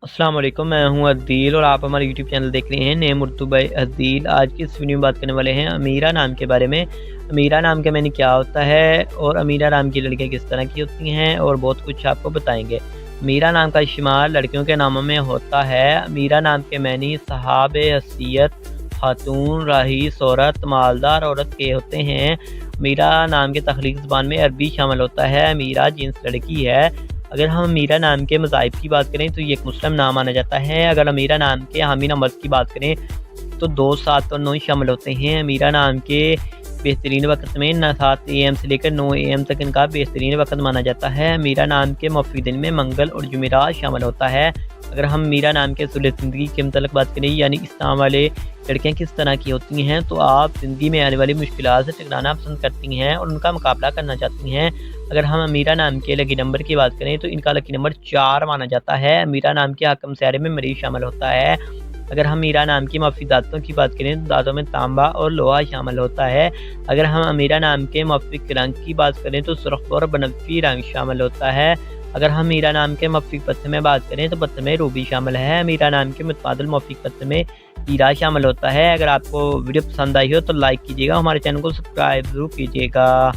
السلام علیکم، میں ہوں عدیل اور آپ ہمارے یوٹیوب چینل دیکھ رہے ہیں نیم اردو بائی عدیل۔ آج کی اس ویڈیو میں بات کرنے والے ہیں امیرہ نام کے بارے میں۔ امیرہ نام کا معنی کیا ہوتا ہے اور امیرہ نام کی لڑکیاں کس طرح کی ہوتی ہیں اور بہت کچھ آپ کو بتائیں گے۔ امیرہ نام کا استعمال لڑکیوں کے ناموں میں ہوتا ہے۔ امیرہ نام کے معنی صاحب حیثیت، خاتون، رئیس عورت، مالدار عورت کے ہوتے ہیں۔ امیرہ نام کے تخلیقی زبان میں عربی شامل ہوتا ہے۔ امیرہ جنس لڑکی ہے۔ اگر ہم امیرہ نام کے مذاہب کی بات کریں تو یہ ایک مسلم نام مانا جاتا ہے۔ اگر امیرہ نام کے حامی نمبر کی بات کریں تو 2، 7 اور 9 شامل ہوتے ہیں۔ امیرہ نام کے بہترین وقت میں 7 AM سے لے کر 9 AM تک ان کا بہترین وقت مانا جاتا ہے۔ امیرہ نام کے موافق دن میں منگل اور جمعرات شامل ہوتا ہے۔ اگر ہم امیرہ نام کے اصول زندگی کے متعلق بات کریں یعنی اسلام والے لڑکیاں کس طرح کی ہوتی ہیں، تو آپ زندگی میں آنے والی مشکلات سے ٹکرانا پسند کرتی ہیں اور ان کا مقابلہ کرنا چاہتی ہیں۔ اگر ہم امیرہ نام کے لکی نمبر کی بات کریں تو ان کا لکی نمبر 4 مانا جاتا ہے۔ امیرہ نام کے حکم سیارے میں مریخ شامل ہوتا ہے۔ اگر ہم امیرہ نام کی موافق دھاتوں کی بات کریں تو دھاتوں میں تانبا اور لوہا شامل ہوتا ہے۔ اگر ہم امیرہ نام کے موافق رنگ کی بات کریں تو سرخ اور بنفشی رنگ شامل ہوتا ہے۔ اگر ہم امیرہ نام کے موافق پتھر میں بات کریں تو پتھر میں روبی شامل ہے۔ امیرہ نام کے متبادل موافق پتھر میں ہیرا شامل ہوتا ہے۔ اگر آپ کو ویڈیو پسند آئی ہو تو لائک کیجیے گا، ہمارے چینل کو سبسکرائب ضرور کیجیے گا۔